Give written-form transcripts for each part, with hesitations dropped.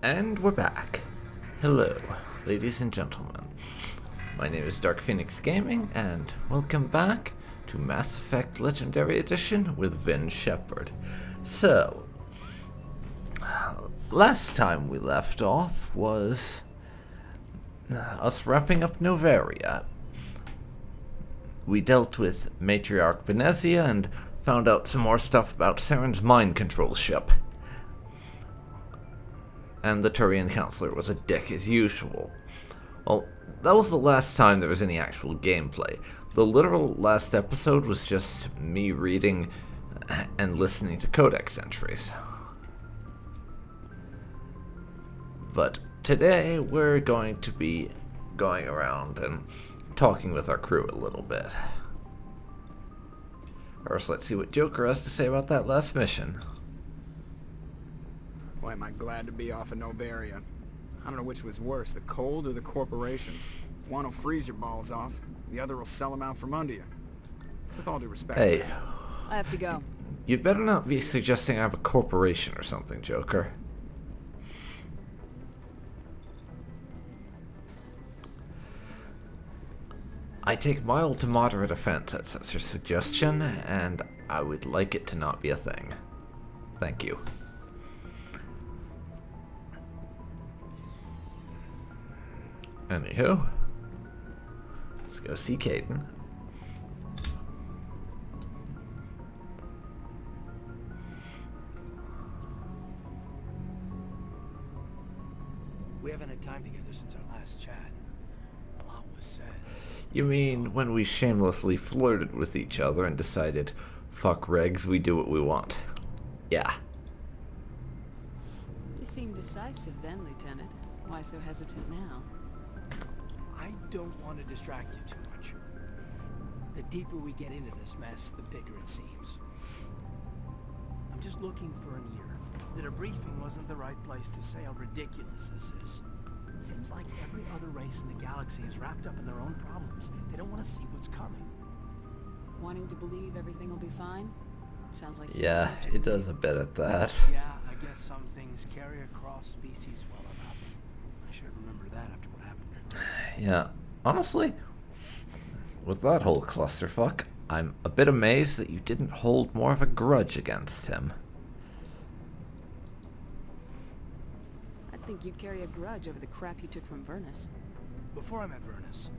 And we're back. Hello, ladies and gentlemen. My name is Dark Phoenix Gaming, and welcome back to Mass Effect Legendary Edition with Vin Shepard. So, last time we left off was us wrapping up Novaria. We dealt with Matriarch Benezia and found out some more stuff about Saren's mind control ship. And the Turian Counselor was a dick as usual. Well, that was the last time there was any actual gameplay. The literal last episode was just me reading and listening to codex entries. But today we're going to be going around and talking with our crew a little bit. First, let's see what Joker has to say about that last mission. Boy, am I glad to be off of Novaria. I don't know which was worse, the cold or the corporations. One will freeze your balls off, the other will sell them out from under you. With all due respect. Hey. I have to go. You better not be suggesting I have a corporation or something, Joker. I take mild to moderate offense at such a suggestion, and I would like it to not be a thing. Thank you. Anywho, let's go see Caden. We haven't had time together since our last chat. A lot was said. You mean when we shamelessly flirted with each other and decided, fuck regs, we do what we want? Yeah. You seem decisive then, Lieutenant. Why so hesitant now? I don't want to distract you too much. The deeper we get into this mess, the bigger it seems. I'm just looking for an ear. That a briefing wasn't the right place to say how ridiculous this is. Seems like every other race in the galaxy is wrapped up in their own problems. They don't want to see what's coming. Wanting to believe everything will be fine? Sounds like Yeah, it does a bit at that. Yeah, I guess some things carry across species well enough. I should remember that after what happened before. Yeah, honestly, with that whole clusterfuck, I'm a bit amazed that you didn't hold more of a grudge against him. I think you'd carry a grudge over the crap you took from Vernus. Before I met Vernus,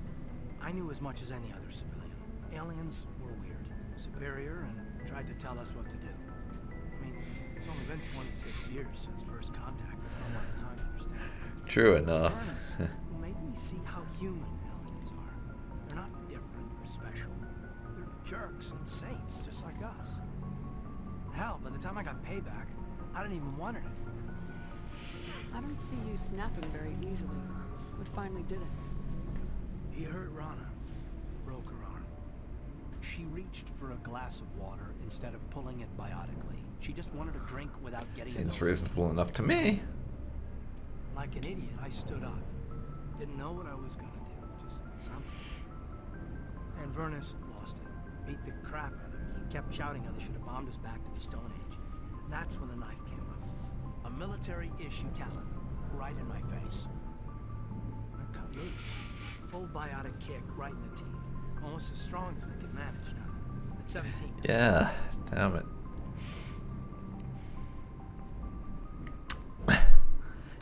I knew as much as any other civilian. Aliens were weird, superior, and tried to tell us what to do. I mean, it's only been 26 years since first contact. That's not a lot of time to understand it. True enough. Vernus made me see how human aliens are. They're not different or special. They're jerks and saints, just like us. Hell, by the time I got payback, I didn't even want it. I don't see you snapping very easily. What finally did it? He hurt Rana, broke her arm. She reached for a glass of water instead of pulling it biotically. She just wanted a drink without getting Seems a reasonable enough to me. Like an idiot, I stood up. Didn't know what I was gonna do, just something. And Vernus lost it. Beat the crap out of me. Kept shouting how they should have bombed us back to the Stone Age. And that's when the knife came up. A military-issue talent, right in my face. I cut loose. Full biotic kick right in the teeth. Almost as strong as I can manage now. At 17. Yeah, damn it.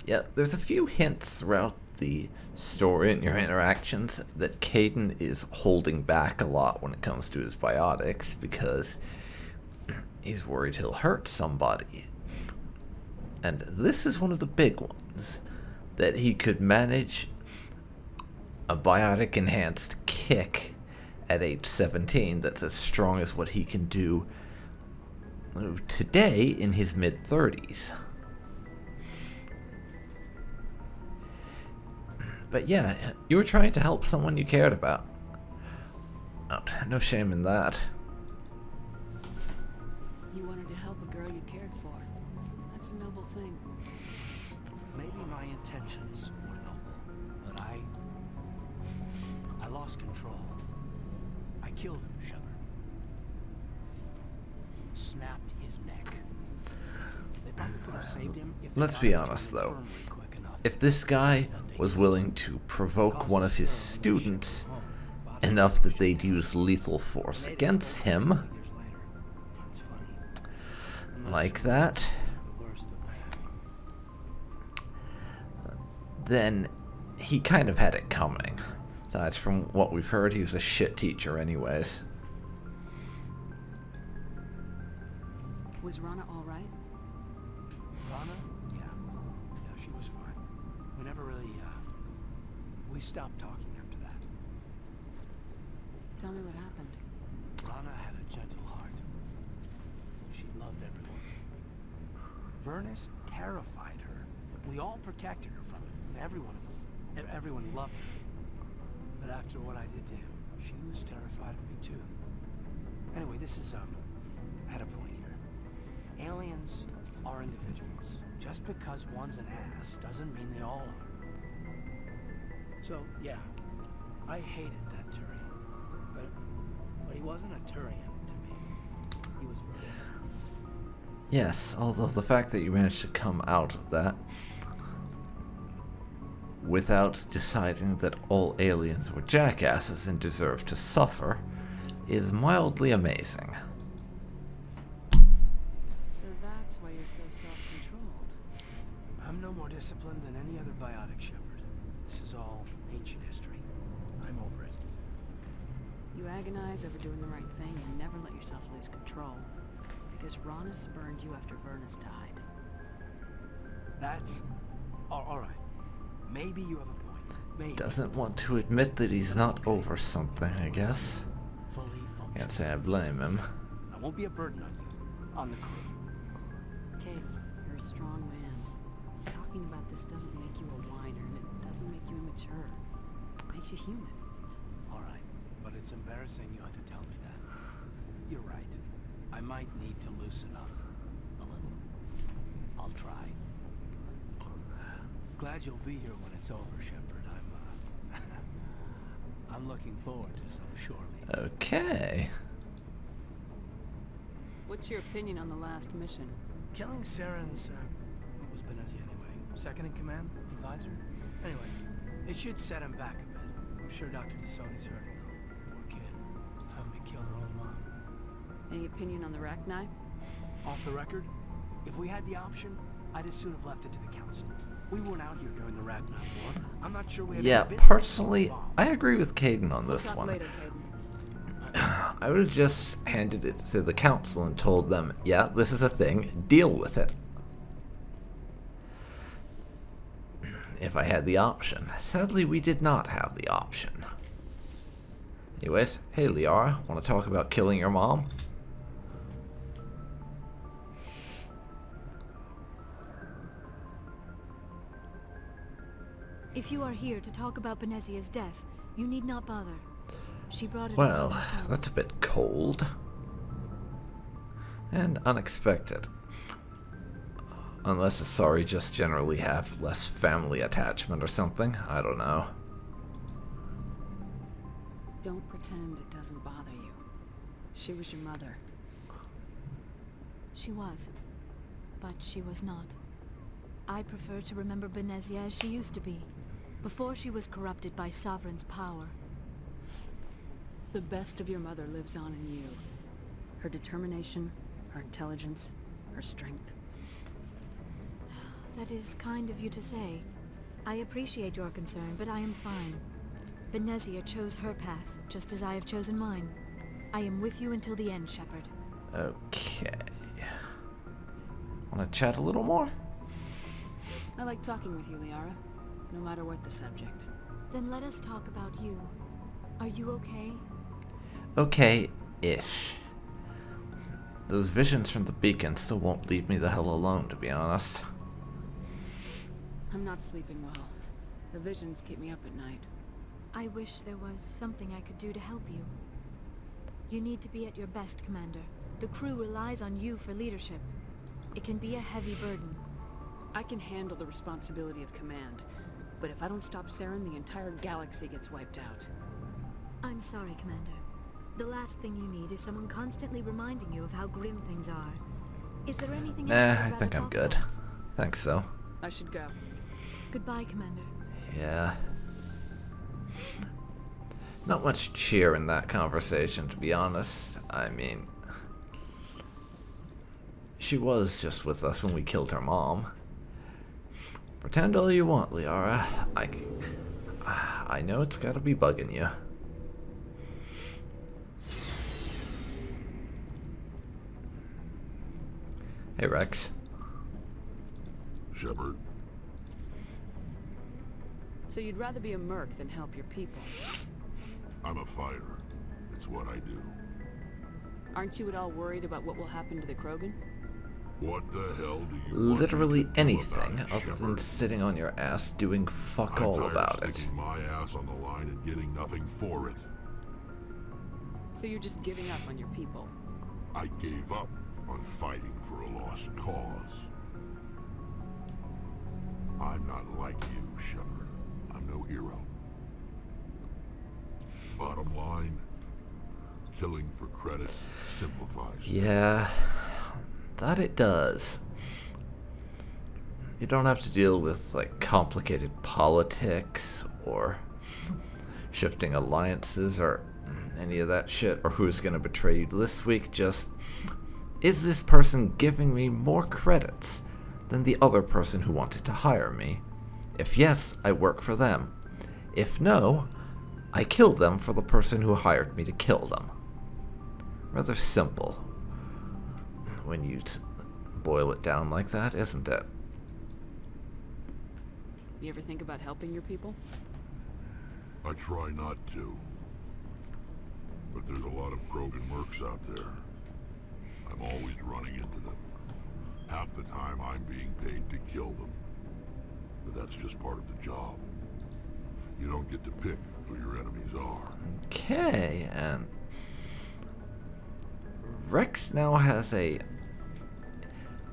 Yeah, there's a few hints throughout the story and your interactions that Caden is holding back a lot when it comes to his biotics because he's worried he'll hurt somebody. And this is one of the big ones, that he could manage a biotic enhanced kick at age 17 that's as strong as what he can do today in his mid-30s. But yeah, you were trying to help someone you cared about. Oh, no shame in that. You wanted to help a girl you cared for. That's a noble thing. Maybe my intentions were noble, but I lost control. I killed him, Shepard. Snapped his neck. They probably could have saved him if they Let's got be him to honest, the though. infirmary quick. if this guy was willing to provoke one of his students enough that they'd use lethal force against him, like that, then he kind of had it coming. Besides, from what we've heard, he was a shit teacher anyways. Was Rana all right? Rana? Yeah. Yeah, she was fine. We never really, we stopped talking after that. Tell me what happened. Rana had a gentle heart. She loved everyone. Vernus terrified her. We all protected her from it. Everyone loved her. But after what I did to him, she was terrified of me too. Anyway, this is, I had a point here. Aliens are individuals. Just because one's an ass doesn't mean they all are. So, yeah, I hated that Turian. But he wasn't a Turian to me. He was Vernus. Yes, although the fact that you managed to come out of that without deciding that all aliens were jackasses and deserved to suffer is mildly amazing. So that's why you're so self-controlled. I'm no more disciplined than any other biotic shepherd. This is all ancient history. I'm over it. You agonize over doing the right thing and never let yourself lose control. Because Rana spurned you after Vernus died. That's... all right. Maybe you have a point. Maybe. Doesn't want to admit that he's not over something, I guess. Fully functional. Can't say I blame him. I won't be a burden on you. On the crew. Kate, you're a strong man. Talking about this doesn't make you a whiner, and it doesn't make you immature. It makes you human. All right. But it's embarrassing you had to tell me that. You're right. I might need to loosen up a little. I'll try. Glad you'll be here when it's over, Shepard. I'm looking forward to some shore leave. Okay. What's your opinion on the last mission? Killing Saren's, what was Benezi anyway? Second in command? Advisor? Anyway, it should set him back a bit. I'm sure Dr. Tassoni's hurting though. Poor kid. Having to kill her own mom. Any opinion on the Rachni? Off the record, if we had the option, I'd as soon have left it to the council. We weren't out here during the Ragnar War. I'm not sure we had Yeah, any business personally, involved. I agree with Caden on this Talk one. later, Caden. I would have just handed it to the council and told them, yeah, this is a thing, deal with it. If I had the option. Sadly, we did not have the option. Anyways, hey Liara, want to talk about killing your mom? If you are here to talk about Benezia's death, you need not bother. She brought it Well, upon herself. that's a bit cold. And unexpected. Unless Asari just generally have less family attachment or something. I don't know. Don't pretend it doesn't bother you. She was your mother. She was. But she was not. I prefer to remember Benezia as she used to be, before she was corrupted by Sovereign's power. The best of your mother lives on in you. Her determination, her intelligence, her strength. That is kind of you to say. I appreciate your concern, but I am fine. Benezia chose her path, just as I have chosen mine. I am with you until the end, Shepard. Okay. Want to chat a little more? I like talking with you, Liara. No matter what the subject. Then let us talk about you. Are you okay? Okay-ish. Those visions from the beacon still won't leave me the hell alone, to be honest. I'm not sleeping well. The visions keep me up at night. I wish there was something I could do to help you. You need to be at your best, Commander. The crew relies on you for leadership. It can be a heavy burden. I can handle the responsibility of command, but if I don't stop Saren, the entire galaxy gets wiped out. I'm sorry, Commander. The last thing you need is someone constantly reminding you of how grim things are. Is there anything else Nah, you'd I rather think I'm talk good. about? I should go. Goodbye, Commander. Yeah. Not much cheer in that conversation, to be honest. I mean, she was just with us when we killed her mom. Pretend all you want, Liara. I know it's gotta be bugging you. Hey, Rex. Shepard, So you'd rather be a merc than help your people? I'm a fighter. It's what I do. Aren't you at all worried about what will happen to the Krogan? What the hell do you Literally want me to do anything about it, other than Shepard? sitting on your ass doing fuck all I'm tired about of it. sticking my ass on the line and getting nothing for it. So you're just giving up on your people? I gave up on fighting for a lost cause. I'm not like you, Shepard. I'm no hero. Bottom line, killing for credit simplifies things. Yeah, that it does. You don't have to deal with, like, complicated politics or shifting alliances or any of that shit, or who's gonna betray you this week. Just, is this person giving me more credits than the other person who wanted to hire me? If yes, I work for them. If no, I kill them for the person who hired me to kill them. Rather simple when you boil it down like that, isn't it? You ever think about helping your people? I try not to. But there's a lot of Krogan mercs out there. I'm always running into them. Half the time I'm being paid to kill them. But that's just part of the job. You don't get to pick who your enemies are. Okay, and Rex now has a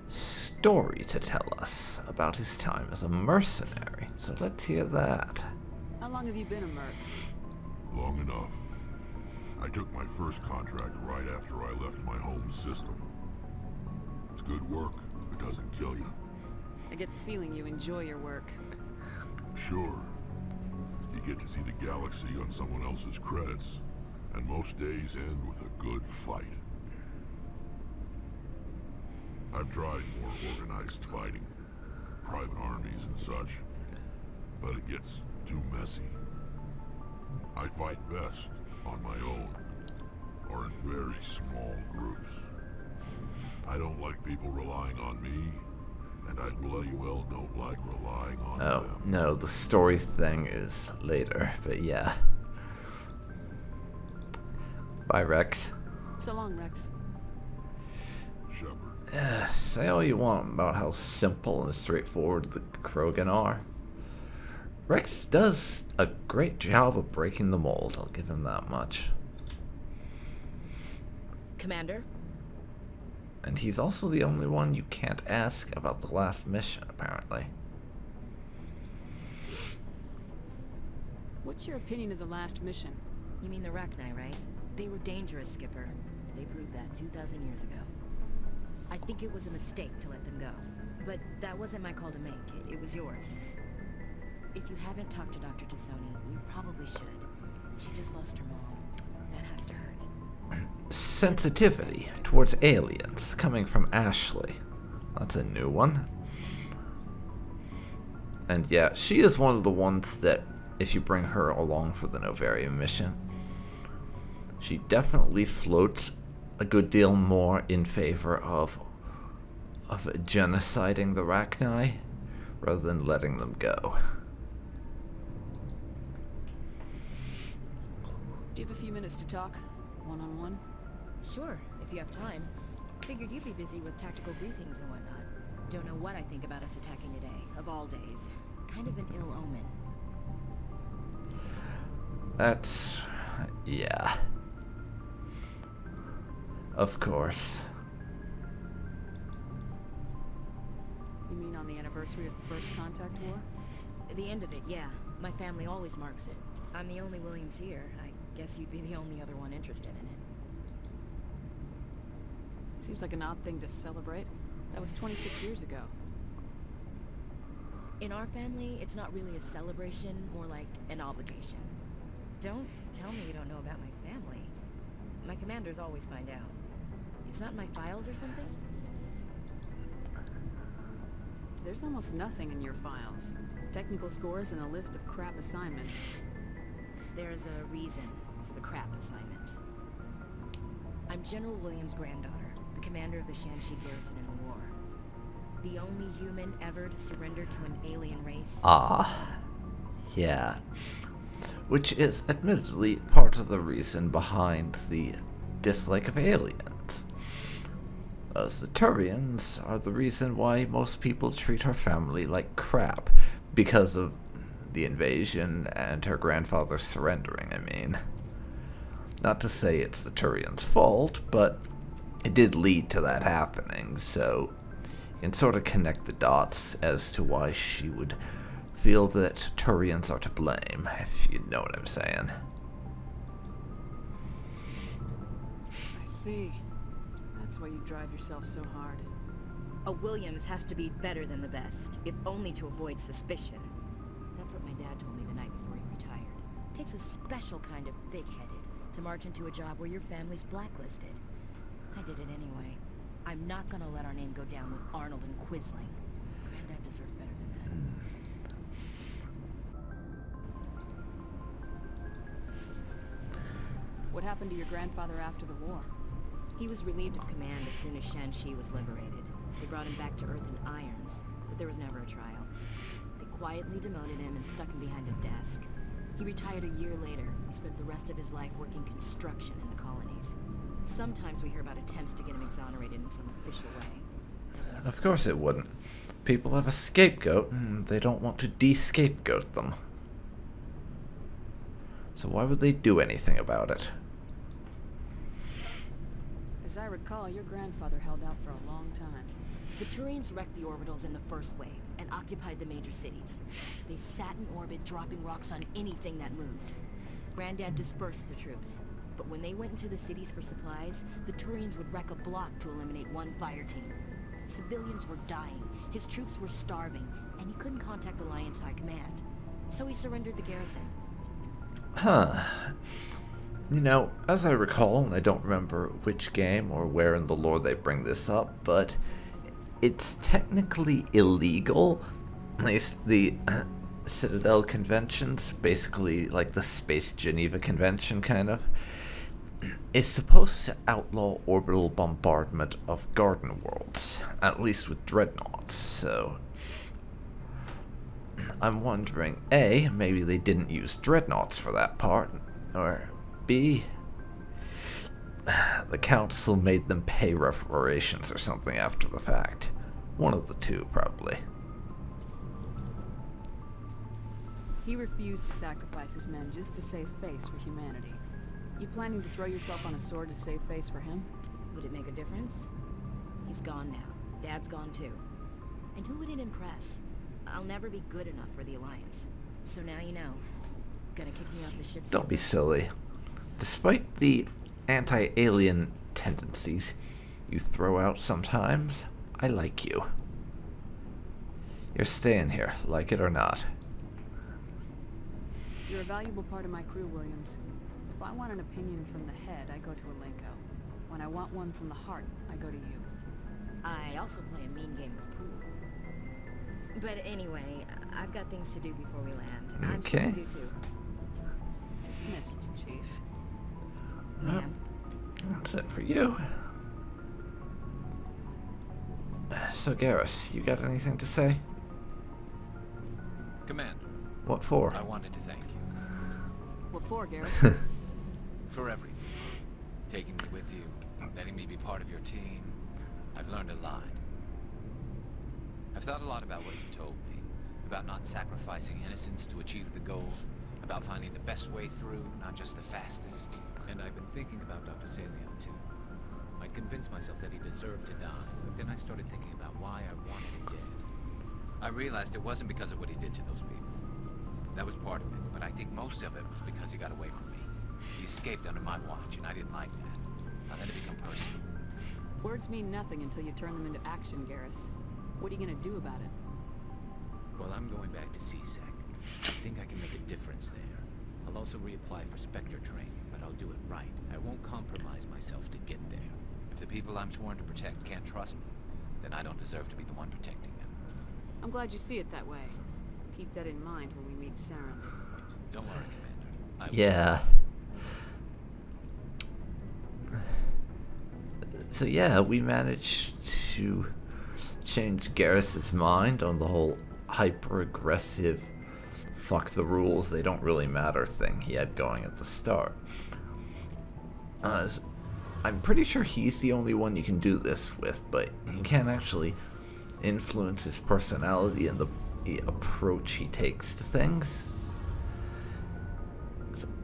story to tell us about his time as a mercenary. So let's hear that. How long have you been a merc? Long enough. I took my first contract right after I left my home system. It's good work if it doesn't kill you. I get the feeling you enjoy your work. Sure. You get to see the galaxy on someone else's credits, and most days end with a good fight. I've tried more organized fighting, private armies and such, but it gets too messy. I fight best on my own, or in very small groups. I don't like people relying on me, and I bloody well don't like relying on Oh, them. no, the story thing is later, but yeah. Bye, Rex. So long, Rex. Shepard. Say all you want about how simple and straightforward the Krogan are. Rex does a great job of breaking the mold, I'll give him that much. Commander? And he's also the only one you can't ask about the last mission, apparently. What's your opinion of the last mission? You mean the Rachni, right? They were dangerous, Skipper. They proved that 2,000 years ago. I think it was a mistake to let them go. But that wasn't my call to make. It was yours. If you haven't talked to Dr. Tassoni, you probably should. She just lost her mom. That has to hurt. Sensitivity towards aliens coming from Ashley. That's a new one. And yeah, she is one of the ones that, if you bring her along for the Novaria mission, she definitely floats a good deal more in favor of genociding the Rachni rather than letting them go. Do you have a few minutes to talk? One-on-one? Sure, if you have time. Figured you'd be busy with tactical briefings and whatnot. Don't know what I think about us attacking today, of all days. Kind of an ill omen. That's... yeah. Of course. You mean on the anniversary of the First Contact War? At the end of it, yeah. My family always marks it. I'm the only Williams here. I guess you'd be the only other one interested in it. Seems like an odd thing to celebrate. That was 26 years ago. In our family, it's not really a celebration, more like an obligation. Don't tell me you don't know about my family. My commanders always find out. It's not in my files or something? There's almost nothing in your files. Technical scores and a list of crap assignments. There's a reason for the crap assignments. I'm General Williams' granddaughter, the commander of the Shanxi garrison in the war. The only human ever to surrender to an alien race. Ah, yeah. Which is admittedly part of the reason behind the dislike of aliens. As the Turians are the reason why most people treat her family like crap, because of the invasion and her grandfather surrendering, I mean. Not to say it's the Turians' fault, but it did lead to that happening, so you can sort of connect the dots as to why she would feel that Turians are to blame, if you know what I'm saying. I see. That's why you drive yourself so hard. A Williams has to be better than the best, if only to avoid suspicion. That's what my dad told me the night before he retired. Takes a special kind of thick-headed to march into a job where your family's blacklisted. I did it anyway. I'm not gonna let our name go down with Arnold and Quisling. Granddad deserved better than that. What happened to your grandfather after the war? He was relieved of command as soon as Shanxi was liberated. They brought him back to Earth in irons, but there was never a trial. They quietly demoted him and stuck him behind a desk. He retired a year later and spent the rest of his life working construction in the colonies. Sometimes we hear about attempts to get him exonerated in some official way. Of course it wouldn't. People have a scapegoat, and they don't want to de-scapegoat them. So why would they do anything about it? As I recall, your grandfather held out for a long time. The Turians wrecked the orbitals in the first wave and occupied the major cities. They sat in orbit, dropping rocks on anything that moved. Granddad dispersed the troops, but when they went into the cities for supplies, the Turians would wreck a block to eliminate one fire team. Civilians were dying, his troops were starving, and he couldn't contact Alliance High Command. So he surrendered the garrison. Huh. You know, as I recall, and I don't remember which game or where in the lore they bring this up, but it's technically illegal. At least the Citadel Conventions, basically like the Space Geneva Convention kind of, is supposed to outlaw orbital bombardment of garden worlds, at least with dreadnoughts, so I'm wondering, A, maybe they didn't use dreadnoughts for that part, or B, the council made them pay reparations or something after the fact. One of the two, probably. He refused to sacrifice his men just to save face for humanity. You planning to throw yourself on a sword to save face for him? Would it make a difference? He's gone now. Dad's gone too. And who would it impress? I'll never be good enough for the Alliance. So now you know. Gonna kick me off the ship. Don't be silly. Despite the anti-alien tendencies you throw out sometimes, I like you. You're staying here, like it or not. You're a valuable part of my crew, Williams. If I want an opinion from the head, I go to Alenko. When I want one from the heart, I go to you. I also play a mean game of pool. But anyway, I've got things to do before we land. I'm sure Okay. you do too. Dismissed, Chief. Ma'am. That's it for you. So, Garrus, you got anything to say? Commander, What for? I wanted to thank you What for, Garrett? for everything. Taking me with you, letting me be part of your team. I've learned a lot. I've thought a lot about what you told me, about not sacrificing innocence to achieve the goal, about finding the best way through, not just the fastest. And I've been thinking about Dr. Salion too. I convinced myself that he deserved to die, but then I started thinking about why I wanted him dead. I realized it wasn't because of what he did to those people. That was part of it, but I think most of it was because he got away from me. He escaped under my watch, and I didn't like that. I let it become personal. Words mean nothing until you turn them into action, Garrus. What are you gonna do about it? Well, I'm going back to CSEC. I think I can make a difference there. I'll also reapply for Spectre training, but I'll do it right. I won't compromise myself to get there. If the people I'm sworn to protect can't trust me, then I don't deserve to be the one protecting them. I'm glad you see it that way. Keep that in mind when we meet Saren. Don't worry, Commander. I will. Yeah. So yeah, we managed to change Garrus's mind on the whole hyper-aggressive, fuck the rules, they don't really matter thing he had going at the start. I'm pretty sure he's the only one you can do this with, but you can actually influence his personality and the approach he takes to things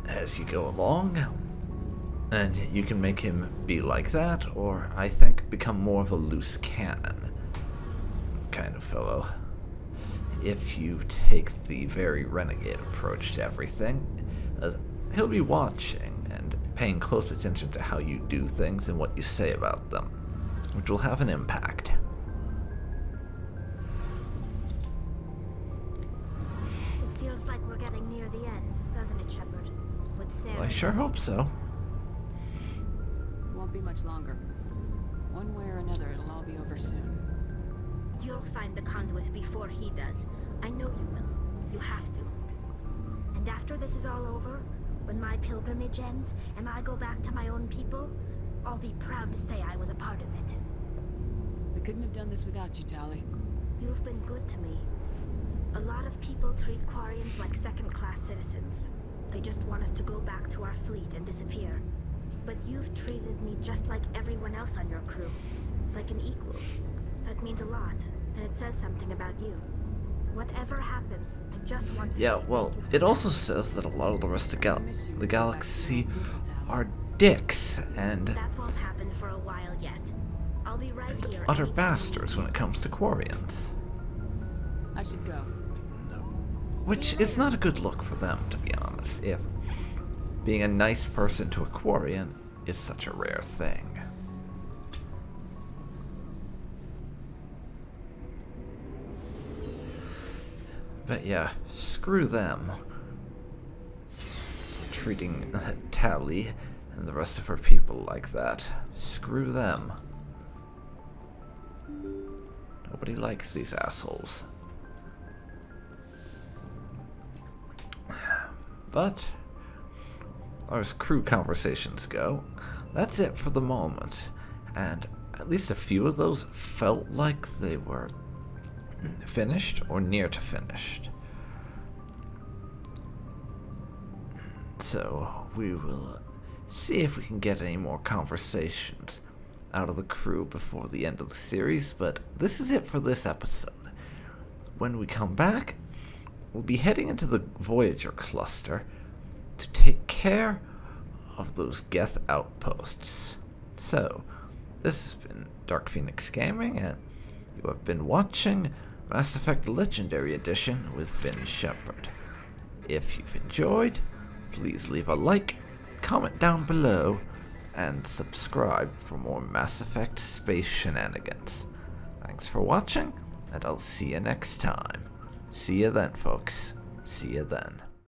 as you go along. And you can make him be like that, or I think become more of a loose cannon kind of fellow. If you take the very renegade approach to everything, he'll be watching and paying close attention to how you do things and what you say about them, which will have an impact. It feels like we're getting near the end, doesn't it, Shepard? With Sarah. Well, I sure hope so. It won't be much longer. One way or another, it'll all be over soon. You'll find the conduit before he does. I know you will. You have to. And after this is all over, when my pilgrimage ends and I go back to my own people, I'll be proud to say I was a part of it. We couldn't have done this without you, Tali. You've been good to me. A lot of people treat Quarians like second-class citizens. They just want us to go back to our fleet and disappear. But you've treated me just like everyone else on your crew. Like an equal. That means a lot, and it says something about you. Whatever happens, I just want to Yeah, say well, thank you for it also everything. says that a lot of the rest of the galaxy are dicks and That won't happen for a while yet. I'll be right here. utter anytime bastards when it comes to Quarians. I should go. Which is not a good look for them, to be honest, if being a nice person to a Quarian is such a rare thing. But yeah, screw them. Treating Tali and the rest of her people like that. Screw them. Nobody likes these assholes. But, as crew conversations go, that's it for the moment. And at least a few of those felt like they were finished or near to finished. So we will see if we can get any more conversations out of the crew before the end of the series, but this is it for this episode. When we come back, we'll be heading into the Voyager cluster to take care of those Geth outposts. So, this has been Dark Phoenix Gaming, and you have been watching Mass Effect Legendary Edition with Finn Shepard. If you've enjoyed, please leave a like, comment down below, and subscribe for more Mass Effect space shenanigans. Thanks for watching, and I'll see you next time. See you then, folks. See you then.